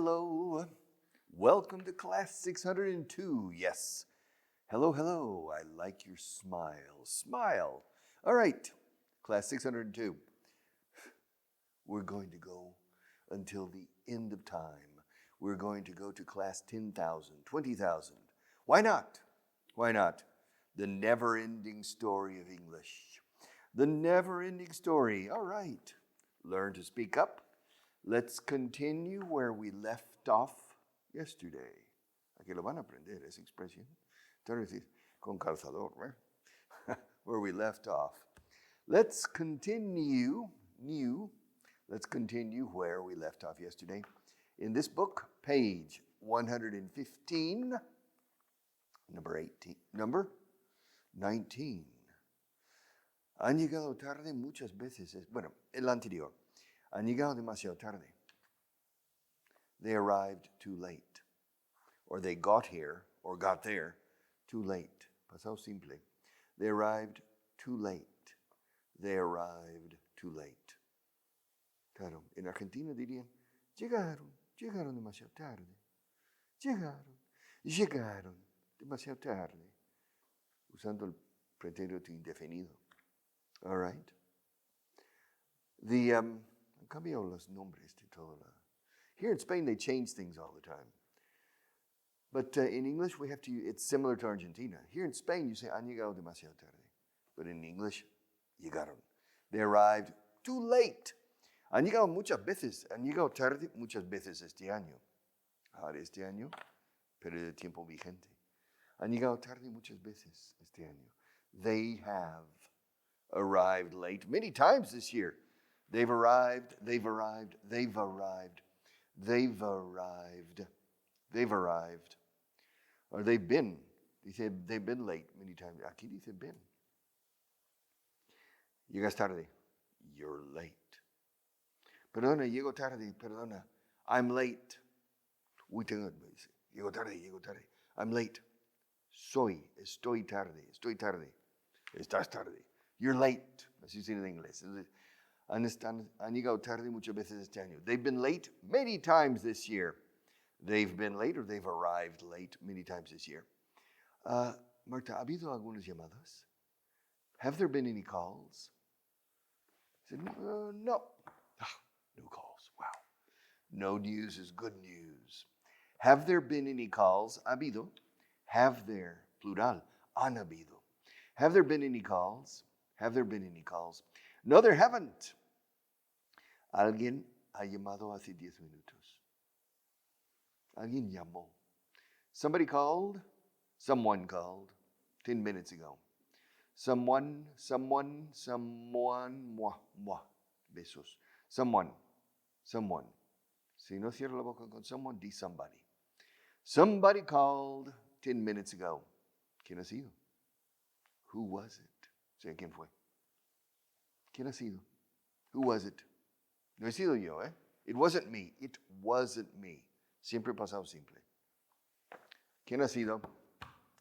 hello. Welcome to class 602. Yes. Hello, hello. I like your smile. Smile. All right. Class 602. We're going to go until the end of time. We're going to go to class 10,000, 20,000. Why not? Why not? The never-ending story of English. The never-ending story. All right. Learn to speak up. Let's continue where we left off yesterday. Aquí lo van a aprender, esa expresión. Entonces, con calzador, right? Where we left off. Let's continue where we left off yesterday. In this book, page 115, number 19. Han llegado tarde muchas veces. Bueno, el anterior. Han llegado demasiado tarde. They arrived too late. Or they got here, or got there, too late. Pasado simple. They arrived too late. They arrived too late. Claro, en Argentina dirían, llegaron demasiado tarde. Llegaron demasiado tarde. Usando el pretérito indefinido. All right. Han cambiado los nombres de todo. Here in Spain, they change things all the time. But in English, we have to. It's similar to Argentina. Here in Spain, you say, han llegado demasiado tarde. But in English, llegaron. They arrived too late. Han llegado muchas veces. Han llegado tarde muchas veces este año. Ahora este año, pero de tiempo vigente. Han llegado tarde muchas veces este año. They have arrived late many times this year. They've arrived, they've arrived, they've arrived, they've arrived, they've arrived. Or they've been. Dice, they've been late many times. Aquí dice been. Llegas tarde. You're late. Perdona, llego tarde. Perdona. I'm late. Uy, llego tarde. I'm late. Estoy tarde. Estás tarde. You're late. Así se dice en inglés. Han llegado tarde muchas veces este año. They've been late many times this year. They've been late or they've arrived late many times this year. Marta, ¿ha habido algunas llamadas? Have there been any calls? I said, no. No calls. Wow. No news is good news. Have there been any calls? Ha habido. Have there, plural, han habido. Have there been any calls? Have there been any calls? No, there haven't. Alguien ha llamado hace 10 minutos. Alguien llamó. Someone called 10 minutes ago. Someone, moi. Besos. Someone. Si no cierro la boca con someone, di somebody. Somebody called 10 minutes ago. ¿Quién ha sido? Who was it? O sea, ¿quién fue? ¿Quién ha sido? Who was it? No he sido yo, ¿eh? It wasn't me. It wasn't me. Siempre pasado simple. ¿Quién ha sido?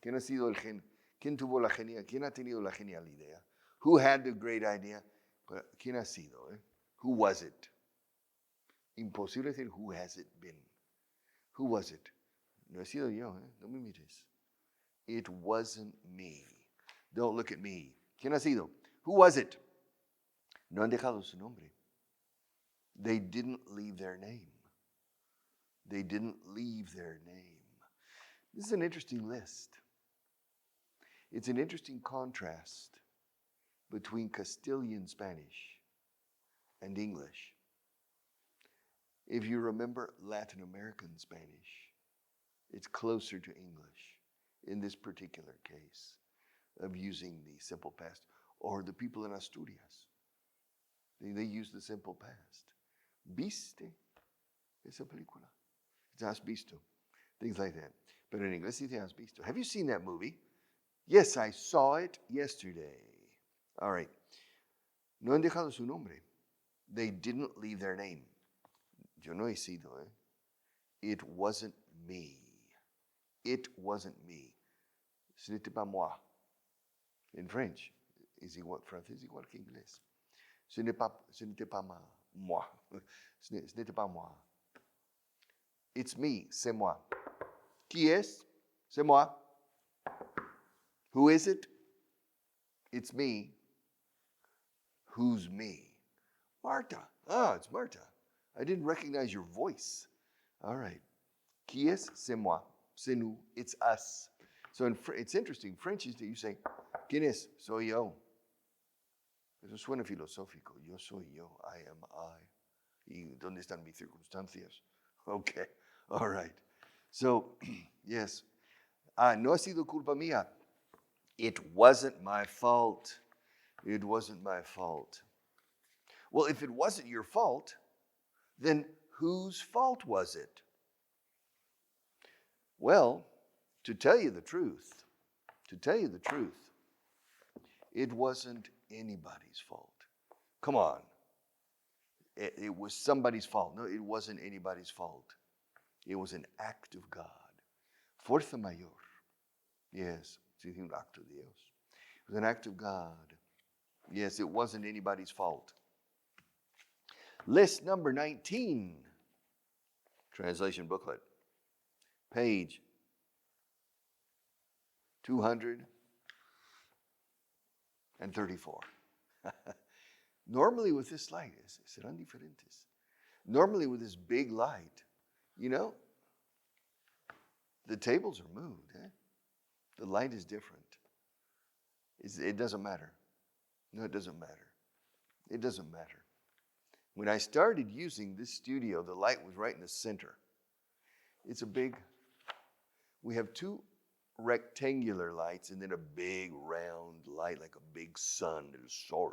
¿Quién ha sido el gen? ¿Quién tuvo la genial? ¿Quién ha tenido la genial idea? Who had the great idea? ¿Quién ha sido? Who was it? Imposible decir who has it been. Who was it? No he sido yo, No me mires. It wasn't me. Don't look at me. ¿Quién ha sido? Who was it? No han dejado su nombre. They didn't leave their name. They didn't leave their name. This is an interesting list. It's an interesting contrast between Castilian Spanish and English. If you remember Latin American Spanish, it's closer to English in this particular case of using the simple past. Or the people in Asturias, they use the simple past. ¿Viste esa película? Has visto. Things like that. But in English, dice has visto. Have you seen that movie? Yes, I saw it yesterday. All right. No han dejado su nombre. They didn't leave their name. Yo no he sido, It wasn't me. It wasn't me. Ce n'était pas moi. In French, français igual que inglés. Ce n'était pas moi. Ce n'était pas moi. It's me, c'est moi. Qui es? C'est moi. Who is it? It's me. Who's me? Marta. Ah, it's Marta. I didn't recognize your voice. All right. Qui es? C'est moi. C'est nous. It's us. So it's interesting. French is that you say, ¿Quién es? Soy yo. Eso suena filosófico. Yo soy yo. I am I. ¿Y dónde están mis circunstancias? Okay. All right. So, yes. No ha sido culpa mía. It wasn't my fault. It wasn't my fault. Well, if it wasn't your fault, then whose fault was it? Well, to tell you the truth, it wasn't anybody's fault. Come on. It was somebody's fault. No, it wasn't anybody's fault. It was an act of God. Fuerza mayor. Yes, es un acto de Dios. It was an act of God. Yes, it wasn't anybody's fault. List number 19. Translation booklet. Page 234. Normally with this light, serán diferentes. Normally with this big light, you know, the tables are moved. The light is different. It doesn't matter. No, it doesn't matter. It doesn't matter. When I started using this studio, the light was right in the center. It's a big, we have two rectangular lights and then a big round light like a big sun, el sol,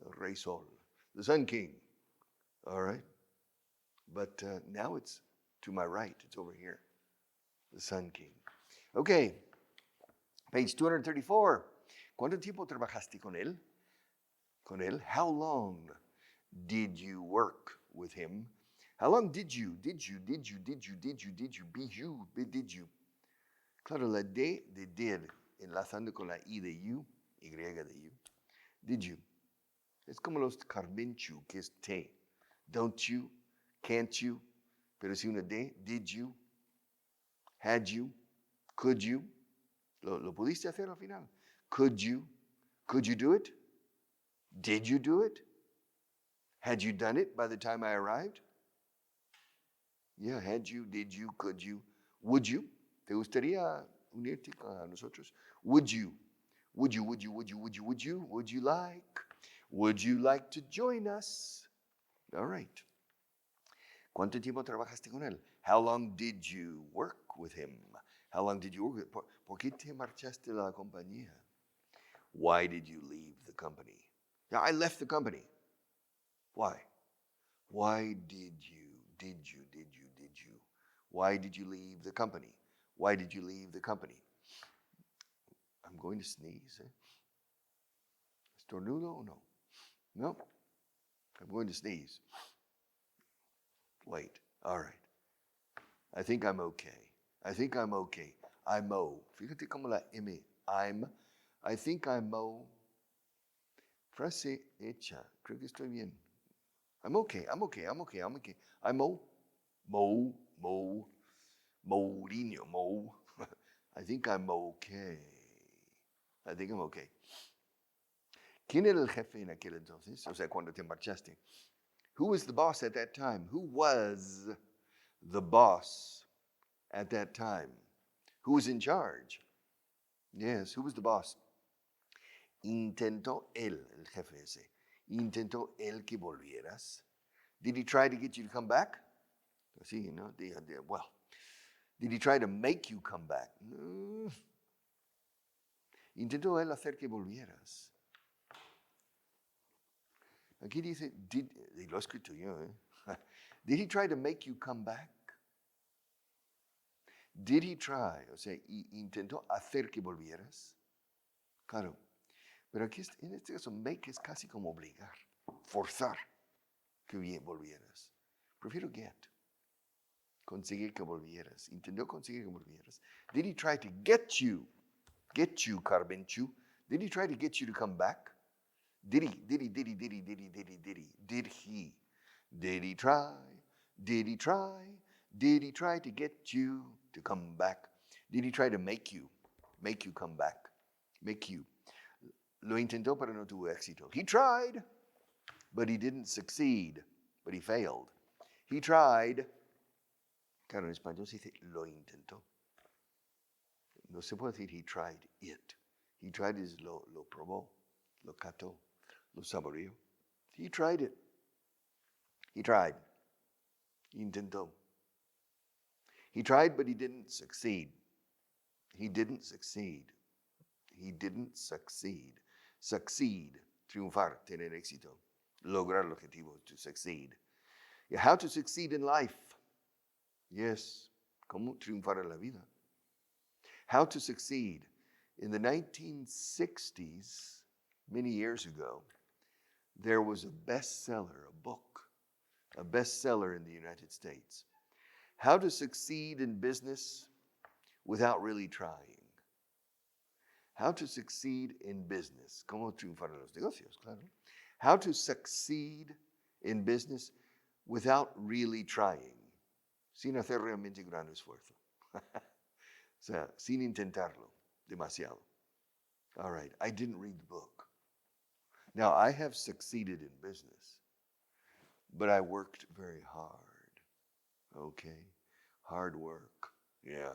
el rey sol, the sun king. All right? But now it's to my right. It's over here, the sun king. Okay, page 234. ¿Cuánto tiempo trabajaste con él? Con él? How long did you work with him? How long did you? Claro, la D de did, enlazando con la I de you, Y de you. Did you? Es como los carmenchu, que es te. Don't you? Can't you? Pero si una D, did you? Had you? Could you? ¿Lo pudiste hacer al final? Could you? Could you do it? Did you do it? Had you done it by the time I arrived? Yeah, had you, did you, could you, would you? ¿Te gustaría unirte a nosotros? Would you? Would you like? Would you like to join us? All right. ¿Cuánto tiempo trabajaste con él? How long did you work with him? How long did you work with him? ¿Por qué te marchaste de la compañía? Why did you leave the company? Yeah, I left the company. Why? Why did you? Why did you leave the company? Why did you leave the company? I'm going to sneeze. Estornudo o no? No? I'm going to sneeze. Wait. All right. I think I'm okay. I'm O. Fíjate como la M. I think I'm O. Frase hecha. Creo que estoy bien. I'm okay. I'm Mo. Mourinho. Mo. I think I'm okay. ¿Quién era el jefe en aquel entonces? O sea, cuando te marchaste. Who was the boss at that time? Who was the boss at that time? Who was in charge? Yes, who was the boss? Intentó él, el jefe ese. Intentó él que volvieras. Did he try to get you to come back? Sí, no. Well, did he try to make you come back? No. Intentó él hacer que volvieras. Aquí dice, y lo he escrito yo, Did he try to make you come back? Did he try, o sea, intentó hacer que volvieras? Claro, pero aquí en este caso, make es casi como obligar, forzar que volvieras. Prefiero get. Conseguir que volvieras. Intentó conseguir que volvieras. Did he try to get you, Carmenchu? Did he try to get you to come back? Did he try? Did he try to get you to come back? Did he try to make you come back? Make you. Lo intentó, pero no tuvo éxito. He tried, but he didn't succeed, but he failed. He tried. Claro, en español se dice lo intentó. No se puede decir he tried it. He tried is lo probó, lo cató, lo saboreó. He tried it. He tried. Intentó. He tried, but he didn't succeed. He didn't succeed. He didn't succeed. Succeed, triunfar, tener éxito. Lograr el objetivo, to succeed. How to succeed in life. Yes, cómo triunfar en la vida. How to succeed. In the 1960s, many years ago, there was a bestseller, a bestseller in the United States. How to succeed in business without really trying. How to succeed in business. Cómo triunfar en los negocios, claro. How to succeed in business without really trying. Sin hacer realmente gran esfuerzo. O sea, sin intentarlo demasiado. All right, I didn't read the book. Now, I have succeeded in business, but I worked very hard. Okay, hard work. Yeah.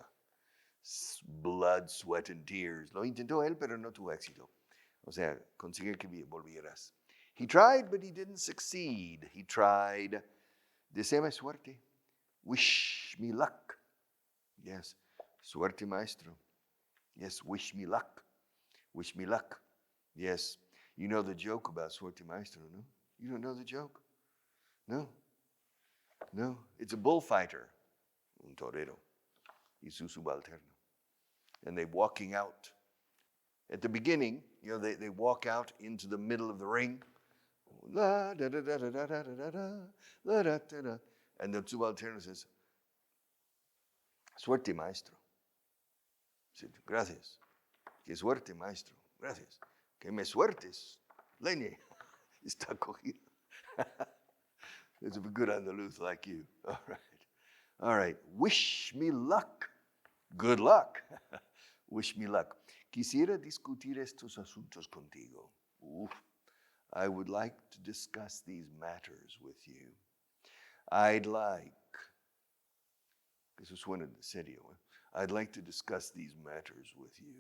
Blood, sweat, and tears. Lo intentó él, pero no tuvo éxito. O sea, conseguir que volvieras. He tried, but he didn't succeed. He tried. Deséame suerte. Wish me luck. Yes. Suerte, maestro. Yes, wish me luck. Wish me luck. Yes. You know the joke about suerte, maestro, no? You don't know the joke? No. No. It's a bullfighter. Un torero. Y su subalterno. And they're walking out. At the beginning, you know, they walk out into the middle of the ring. La, da, da, da, da, da, da, da, da, la, da, da, da. And the subalterno says, suerte, maestro. Gracias. Que suerte, maestro. Gracias. Que me suertes. Leñe. Está cogido. It's a good andaluz like you. All right. All right. Wish me luck. Good luck. Wish me luck. Quisiera discutir estos asuntos contigo. I would like to discuss these matters with you. I'd like, eso suena serio, I'd like to discuss these matters with you.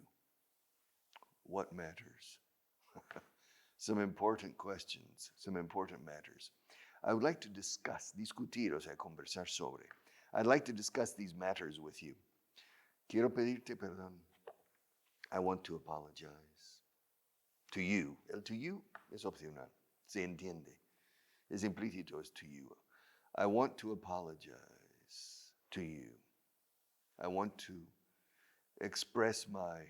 What matters? Some important questions, some important matters. I would like to discuss, discutir, o sea, conversar sobre. I'd like to discuss these matters with you. Quiero pedirte perdón. I want to apologize to you. El to you es opcional. Se entiende. Es implícito, es to you. I want to apologize to you. I want to express my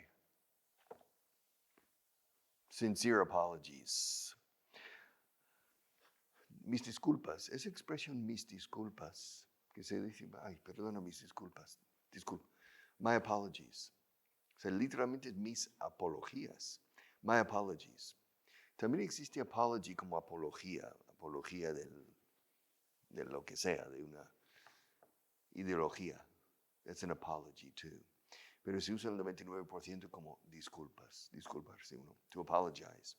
sincere apologies. Mis disculpas. Esa expresión, mis disculpas, que se dice, ay, perdona mis disculpas. Disculpa. My apologies. O sea, literalmente es mis apologías. My apologies. También existe apology como apología de lo que sea, de una ideología. That's an apology too. Pero se usa el 99% como disculpas, disculparse uno, to apologize.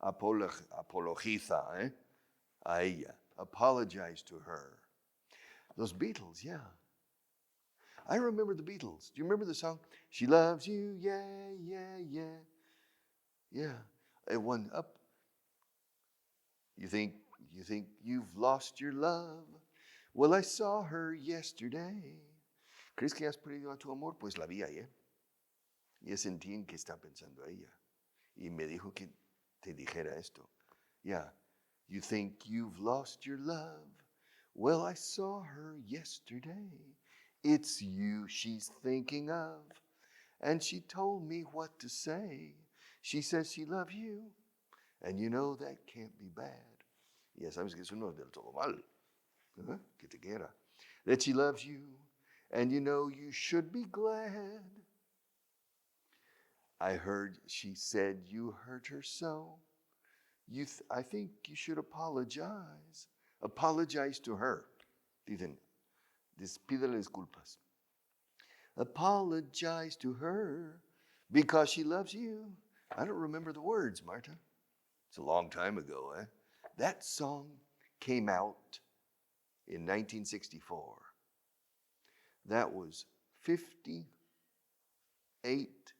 Apologiza, a ella. Apologize to her. Los Beatles, yeah. I remember the Beatles. Do you remember the song? She loves you, yeah, yeah, yeah. Yeah. It went up. You think you've lost your love? Well, I saw her yesterday. ¿Crees que has perdido a tu amor? Pues la vi ayer. Y sentí en que está pensando ella. Y me dijo que te dijera esto. Yeah. You think you've lost your love? Well, I saw her yesterday. It's you she's thinking of. And she told me what to say. She says she loves you. And you know that can't be bad. Ya sabes que eso no es del todo mal. Que te quiera. That she loves you. And you know you should be glad. I heard she said you hurt her so. I think you should apologize. Apologize to her. Dicen, Pídele disculpas. Apologize to her because she loves you. I don't remember the words, Marta. It's a long time ago, eh? That song came out in 1964. That was 58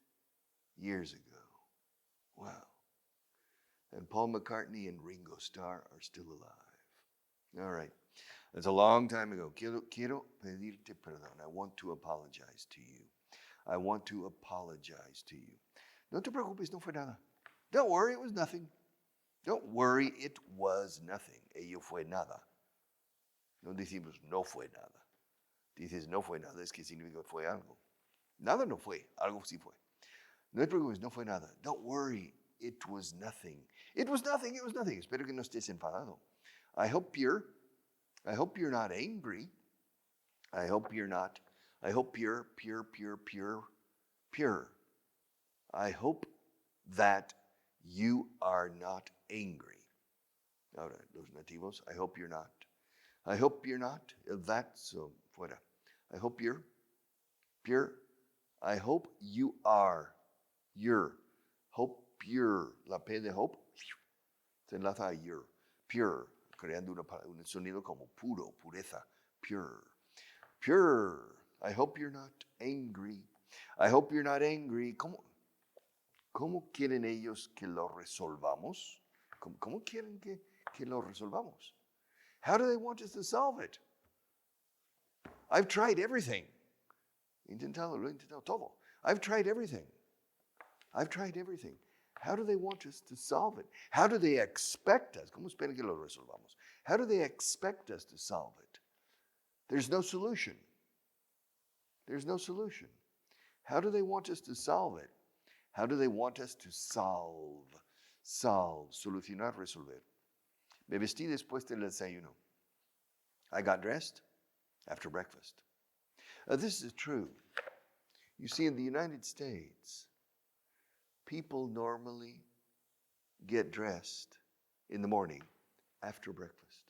years ago. Wow. And Paul McCartney and Ringo Starr are still alive. All right. That's a long time ago. Quiero pedirte perdón. I want to apologize to you. I want to apologize to you. No te preocupes, no fue nada. Don't worry, it was nothing. Don't worry, it was nothing. Ello fue nada. No decimos no fue nada. Dices no fue nada, es que significa fue algo. Nada no fue, algo sí fue. No te preocupes, no fue nada. Don't worry, it was nothing. It was nothing, it was nothing. Espero que no estés enfadado. I hope you're not angry. I hope you're pure. I hope that you are not angry. Ahora, los nativos, I hope you're not. I hope you're not. That's fuera. I hope you're pure. I hope you are. You're. Hope pure. La P de hope se enlaza a you're. Pure. Creando un sonido como puro, pureza. Pure. Pure. I hope you're not angry. I hope you're not angry. ¿Cómo quieren ellos que lo resolvamos? ¿Cómo quieren que lo resolvamos? How do they want us to solve it? I've tried everything. Lo he intentado todo. I've tried everything. How do they want us to solve it? How do they expect us? ¿Cómo esperan que lo resolvamos? How do they expect us to solve it? There's no solution. How do they want us to solve it? How do they want us to solve? Solucionar, resolver. Me vestí después del desayuno. I got dressed after breakfast. This is true. You see, in the United States, people normally get dressed in the morning after breakfast.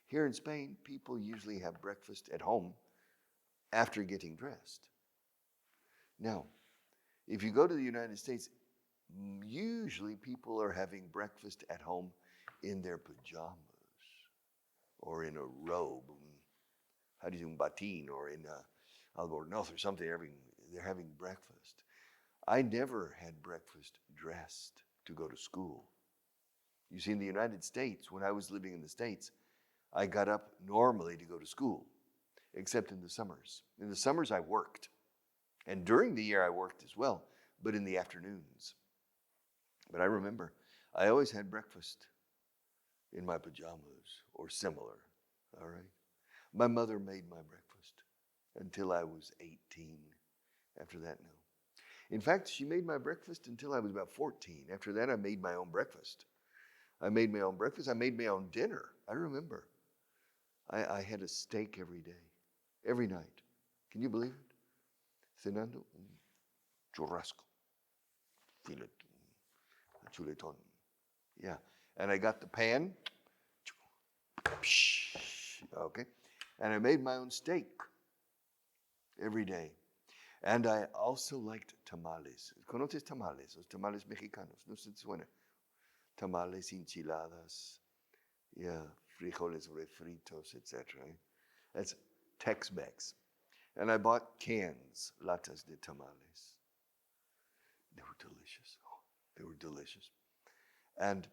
Here in Spain, people usually have breakfast at home after getting dressed. Now, if you go to the United States, usually people are having breakfast at home in their pajamas or in a robe. How do you do, un batín, or in albornoz or something. They're having breakfast. I never had breakfast dressed to go to school. You see, in the United States, when I was living in the States, I got up normally to go to school, except in the summers. In the summers, I worked. And during the year, I worked as well, but in the afternoons. But I remember, I always had breakfast in my pajamas or similar, all right? My mother made my breakfast until I was 18. After that, no. In fact, she made my breakfast until I was about 14. After that, I made my own breakfast. I made my own dinner. I remember. I had a steak every day, every night. Can you believe it? Cenando, un churrasco, filet, un chuletón. Yeah. And I got the pan. Okay. And I made my own steak every day. And I also liked tamales. ¿Conoces tamales? Los tamales mexicanos. No sé si suena. Tamales, enchiladas, yeah, frijoles refritos, etc. That's Tex-Mex. And I bought cans, latas de tamales. They were delicious. Oh, they were delicious. And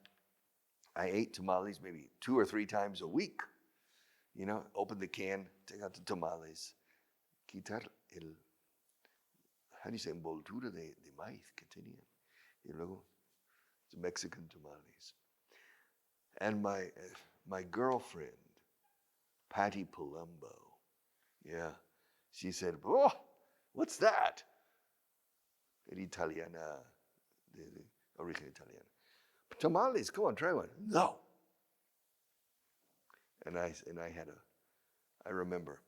I ate tamales maybe 2 or 3 times a week. You know, open the can, take out the tamales, quitar envoltura de maíz que tenían. Y luego, it's Mexican tamales. And my girlfriend, Patty Palumbo, yeah, she said, "Oh, what's that?" Era italiana, de origen italiana. Tamales, come on, try one. No. And I remember.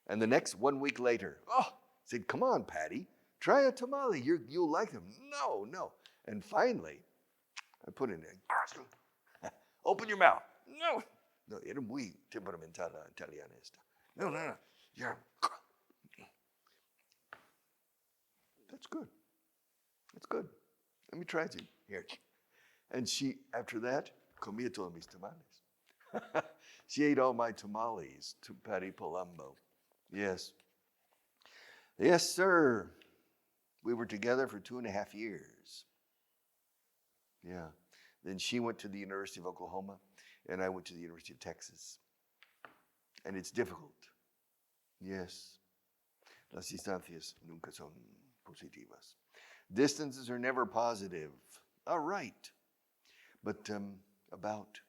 And the next 1 week later, I said, "Come on, Patty, try a tamale. You'll like them." No. And finally, I put it in. Open your mouth. No, era muy temperamental italiana esta. No. Yeah. That's good. That's good. Let me try to. Here. And she, after that, comía todos mis tamales. She ate all my tamales to Patty Palumbo. Yes. Yes, sir. We were together for 2.5 years. Yeah. Then she went to the University of Oklahoma, and I went to the University of Texas. And it's difficult. Yes. Las distancias nunca son positivas. Distances are never positive. All right. But about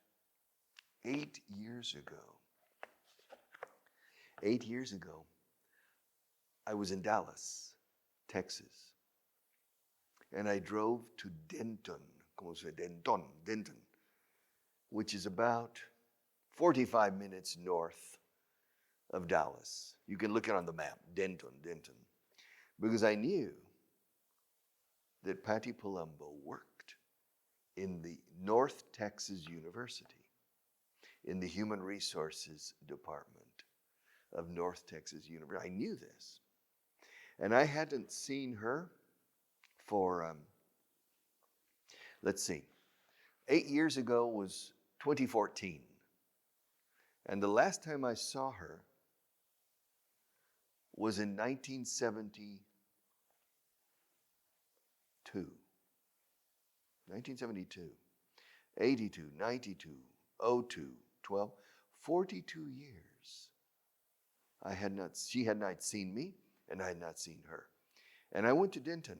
8 years ago, I was in Dallas, Texas. And I drove to Denton, Denton, which is about 45 minutes north of Dallas. You can look it on the map, Denton. Because I knew that Patty Palumbo worked in the North Texas University, in the Human Resources Department of North Texas University. I knew this. And I hadn't seen her for, 8 years ago was 2014. And the last time I saw her was in 1972. 82, 92, 02, 12, 42 years. She had not seen me, and I had not seen her. And I went to Denton.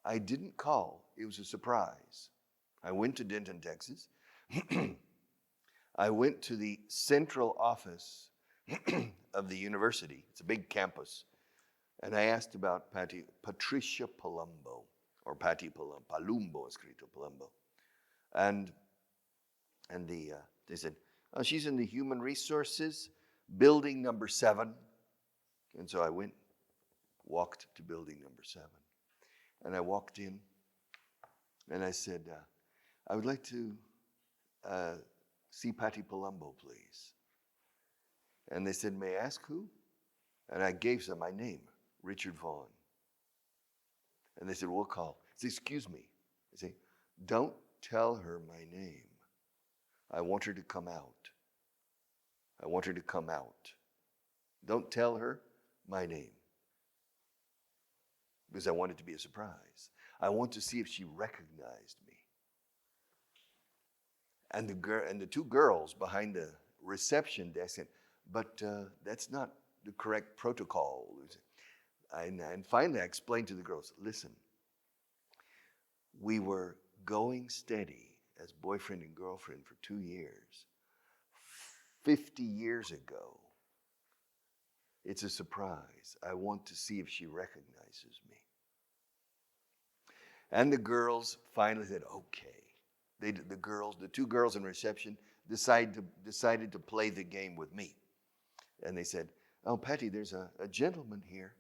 I didn't call. It was a surprise. I went to Denton, Texas. I went to the central office of the university. It's a big campus. And I asked about Patricia Palumbo, or Patty Palumbo, escrito Palumbo. And they said, oh, she's in the Human Resources, building number 7. And so I walked to building number 7. And I walked in, and I said, I would like to see Patty Palumbo, please. And they said, may I ask who? And I gave them my name, Richard Vaughan. And they said, we'll call. I said, excuse me. I say, don't tell her my name. I want her to come out. I want her to come out. Don't tell her my name. Because I want it to be a surprise. I want to see if she recognized me. And the 2 girls behind the reception desk said, but that's not the correct protocol. And finally I explained to the girls, listen, we were going steady as boyfriend and girlfriend for 2 years. 50 years ago. It's a surprise. I want to see if she recognizes me. And the girls finally said, okay. The 2 girls in reception decided to play the game with me. And they said, oh, Patty, there's a gentleman here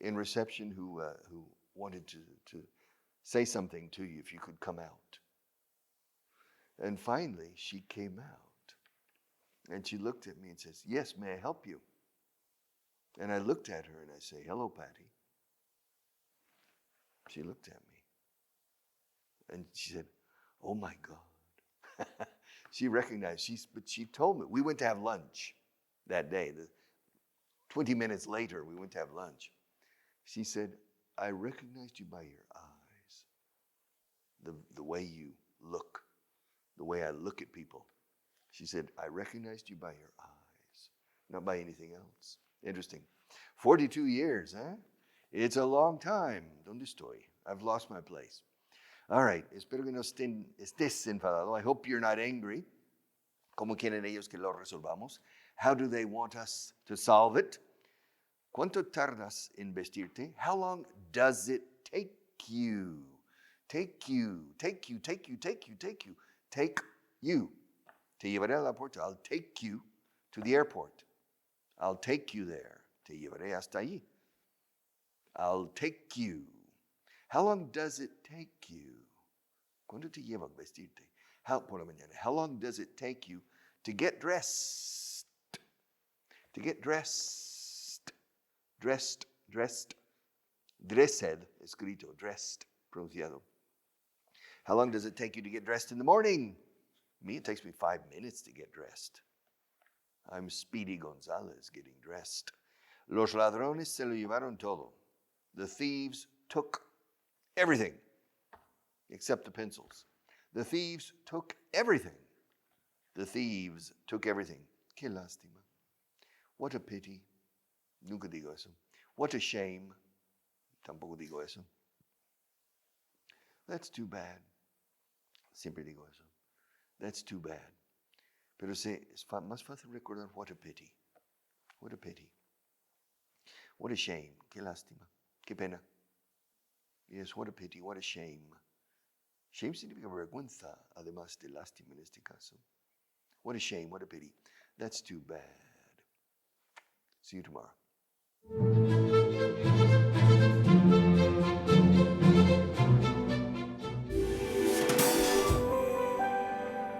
in reception who wanted to say something to you if you could come out. And finally, she came out. And she looked at me and says, yes, may I help you? And I looked at her and I say, hello, Patty. She looked at me. And she said, oh my God. She recognized, but she told me, we went to have lunch that day. 20 minutes later, we went to have lunch. She said, I recognized you by your eyes. The way you look, the way I look at people. She said, I recognized you by your eyes, not by anything else. Interesting. 42 years, huh? It's a long time. ¿Dónde estoy? I've lost my place. All right. Espero que no estés enfadado. I hope you're not angry. ¿Cómo quieren ellos que lo resolvamos? How do they want us to solve it? ¿Cuánto tardas en vestirte? How long does it take you? Take you. Take you. Take you. Take you. Take you. Take you. Te llevaré al aeropuerto. I'll take you to the airport. I'll take you there. Te llevaré hasta allí. I'll take you. How long does it take you? ¿Cuánto te lleva vestirte? Por la mañana. How long does it take you to get dressed? To get dressed. Dressed. Dressed, escrito. Dressed, pronunciado. How long does it take you to get dressed in the morning? Me, it takes me 5 minutes to get dressed. I'm Speedy Gonzalez getting dressed. Los ladrones se lo llevaron todo. The thieves took everything except the pencils. The thieves took everything. The thieves took everything. Qué lástima. What a pity. Nunca digo eso. What a shame. Tampoco digo eso. That's too bad. Siempre digo eso. That's too bad. Pero es más fácil recordar what a pity. What a pity. What a shame. Qué lástima. Qué pena. Yes, what a pity. What a shame. Shame significa vergüenza, además de lástima en este caso. What a shame. What a pity. That's too bad. See you tomorrow.